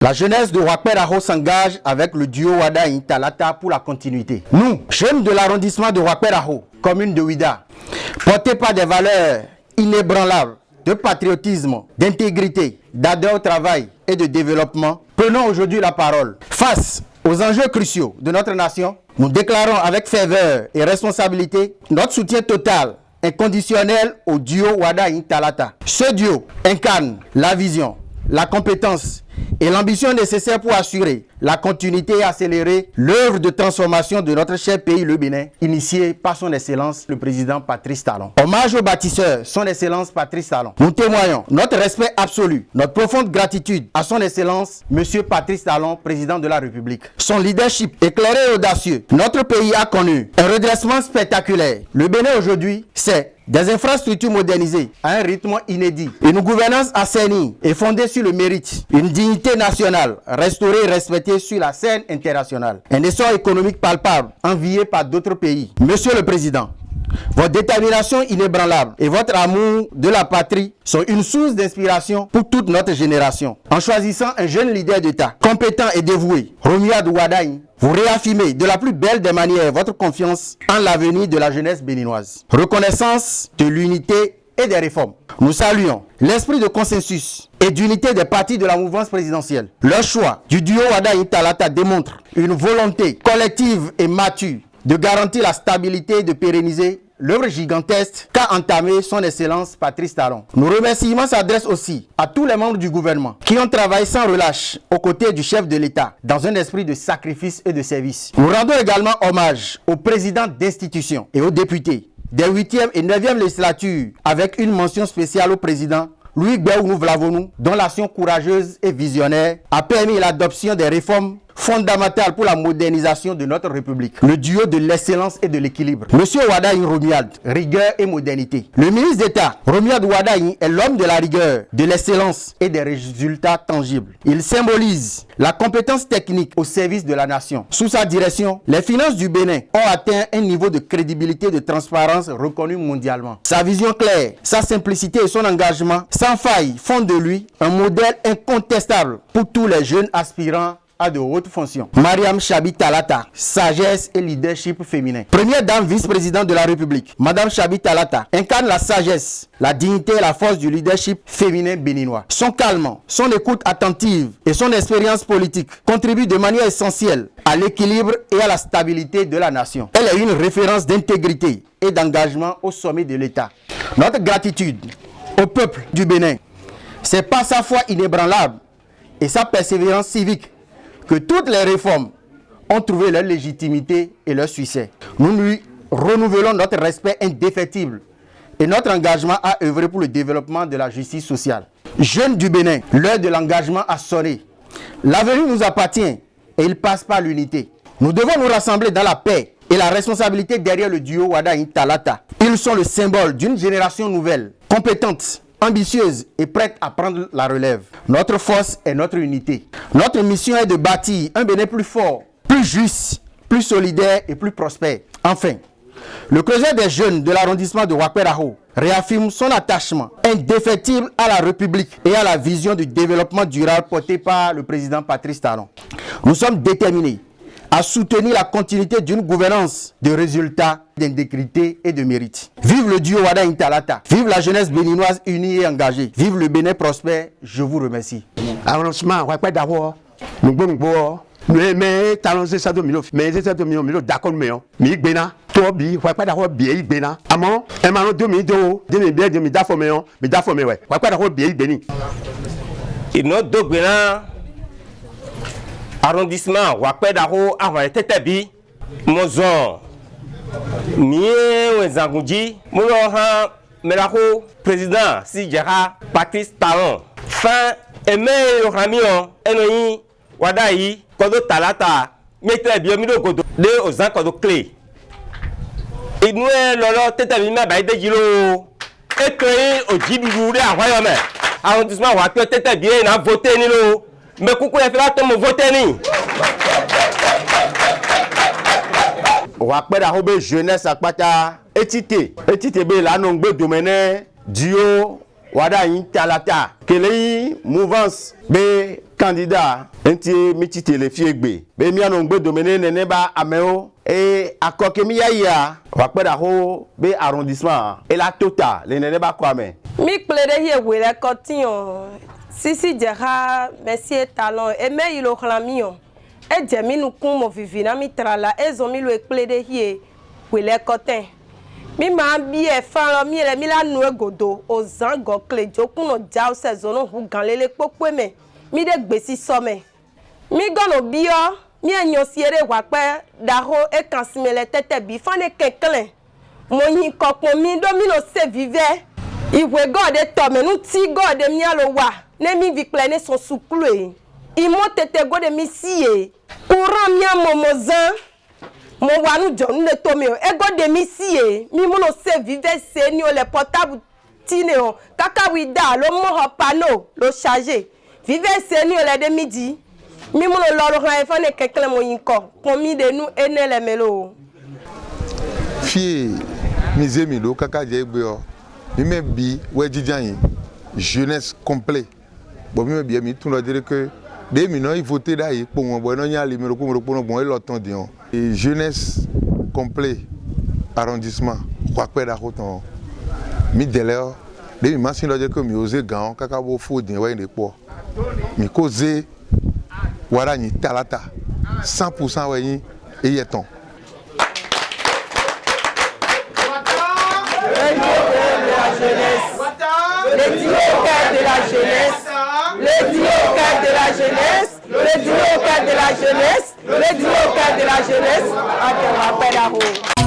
La jeunesse de Ouakpédaro s'engage avec le duo Wadaï Talata pour la continuité. Nous, jeunes de l'arrondissement de Ouakpédaro, commune de Ouida, portés par des valeurs inébranlables de patriotisme, d'intégrité, d'adhère au travail et de développement, prenons aujourd'hui la parole. Face aux enjeux cruciaux de notre nation, nous déclarons avec ferveur et responsabilité notre soutien total, inconditionnel au duo Wadaï Talata. Ce duo incarne la vision, la compétence et l'ambition nécessaire pour assurer la continuité et accélérer l'œuvre de transformation de notre cher pays, le Bénin, initiée par son Excellence, le président Patrice Talon. Hommage au bâtisseur, son Excellence Patrice Talon. Nous témoignons notre respect absolu, notre profonde gratitude à son Excellence, Monsieur Patrice Talon, président de la République. Son leadership éclairé et audacieux, notre pays a connu un redressement spectaculaire. Le Bénin aujourd'hui, c'est des infrastructures modernisées à un rythme inédit, une gouvernance assainie et fondée sur le mérite, une dignité nationale restaurée et respectée sur la scène internationale, un essor économique palpable envié par d'autres pays. Monsieur le Président, votre détermination inébranlable et votre amour de la patrie sont une source d'inspiration pour toute notre génération. En choisissant un jeune leader d'État compétent et dévoué, Romuald Wadaï, vous réaffirmez de la plus belle des manières votre confiance en l'avenir de la jeunesse béninoise. Reconnaissance de l'unité et des réformes. Nous saluons l'esprit de consensus et d'unité des partis de la mouvance présidentielle. Leur choix du duo Wadaï Talata démontre une volonté collective et mature de garantir la stabilité et de pérenniser l'œuvre gigantesque qu'a entamée son Excellence Patrice Talon. Nos remerciements s'adressent aussi à tous les membres du gouvernement qui ont travaillé sans relâche aux côtés du chef de l'État dans un esprit de sacrifice et de service. Nous rendons également hommage aux présidents d'institutions et aux députés des 8e et 9e législatures avec une mention spéciale au président Louis Béounou Vlavonou, dont l'action courageuse et visionnaire a permis l'adoption des réformes fondamentales pour la modernisation de notre République. Le duo de l'excellence et de l'équilibre. Monsieur Wadaï Romuald, rigueur et modernité. Le ministre d'État, Romuald Wadaï, est l'homme de la rigueur, de l'excellence et des résultats tangibles. Il symbolise la compétence technique au service de la nation. Sous sa direction, les finances du Bénin ont atteint un niveau de crédibilité et de transparence reconnu mondialement. Sa vision claire, sa simplicité et son engagement sans faille font de lui un modèle incontestable pour tous les jeunes aspirants à de hautes fonctions. Mariam Chabi Talata, sagesse et leadership féminin. Première dame vice-présidente de la République, Madame Chabi Talata incarne la sagesse, la dignité et la force du leadership féminin béninois. Son calme, son écoute attentive et son expérience politique contribuent de manière essentielle à l'équilibre et à la stabilité de la nation. Elle est une référence d'intégrité et d'engagement au sommet de l'État. Notre gratitude au peuple du Bénin, c'est par sa foi inébranlable et sa persévérance civique que toutes les réformes ont trouvé leur légitimité et leur succès. Nous lui renouvelons notre respect indéfectible et notre engagement à œuvrer pour le développement de la justice sociale. Jeunes du Bénin, l'heure de l'engagement a sonné. L'avenir nous appartient et il passe par l'unité. Nous devons nous rassembler dans la paix et la responsabilité derrière le duo Wadaï Talata. Ils sont le symbole d'une génération nouvelle, compétente, ambitieuse et prête à prendre la relève. Notre force est notre unité. Notre mission est de bâtir un Bénin plus fort, plus juste, plus solidaire et plus prospère. Enfin, le clocher des jeunes de l'arrondissement de Ouakpédaro réaffirme son attachement indéfectible à la République et à la vision du développement durable portée par le président Patrice Talon. Nous sommes déterminés à soutenir la continuité d'une gouvernance de résultats, d'intégrité et de mérite. Vive le duo Wadaï Talata. Vive la jeunesse béninoise unie et engagée. Vive le Bénin prospère. Je vous remercie. Arrondissement Ouakpédaro, mais Talon c'est ça domino, mais c'est ça domino d'accord mais Bénin, toi bi Ouakpédaro bien Bénin. Amon, emano 2000 dafomé ouais. Ouakpédaro bien Bénin. Et notre do Bénin arrondissement Ouakpédaro avant Tetebi Mozon Mie Wenzangoudi Moulohan Melako président Sidjara Patrice Talon fin Aimé Ramion Enoyi Wadaï Kodo Talata Metre Biomido Kodo de Ozan Kodo Clé et nous lolo Tetebi ma baïde jilo et créé au Djiboudou de Hawaïome arrondissement Ouakpé Tetebi n'a voté ni lo mais coucou les frères me voter ni Ouakpédaro be jeunesse akpata etite be la nongbe domaine duo Wadaï Talata kele mouvance be candidat enti miti telefie gbe be mi anu gbe domene nene ba ameo et akoke mi ya wa pe da ho be arrondissement et la tota le nene ba kwame mi plede hier wele kotion sisi jera monsieur talon et me ilo khlamio e jemi nu kun mo vivina mi trala e zo mi lo plede hier wele kotin mi ma bi e fan lo mi le mi la nu egodo o zan go klejo kun no ja o se zo no hu gan lele popo me mi de gbesi so me mi gono bio mi enyo siere wa pe daho e kan simele tete bi fane kenkele mo yin kokon mi do mi no se vive iwe god e to me nu ti god e mi alo wa ne mi vi plene son suklu e mo tete god e mi sie courant mi amomozan mo wa nu jo nu le to me e god e mi sie mi mo no se vive se ni o le portable tine o kaka wi da lo mo ho pano lo charger vive se ni o le de midi mi mo lo ro ran e fa ne kekele mo yin ko mi de nu enele melo fie mize mi lo kaka je gbe o mi me bi we jijan jeunesse complet bon mi me bi mi tun lo dire que de mi no i voter da yi po won bo no nya le mi ro ko no bon e lo ton di on et jeunesse complet arrondissement kwa pe da ko ton mi dele o de mi ma sin lo dire que mi oser gan kaka bo fo din we ni po mi causer wara ni talata 100% we yin e yeton le duo de la jeunesse, le duo de la jeunesse, le duo de la jeunesse, le duo de la jeunesse, à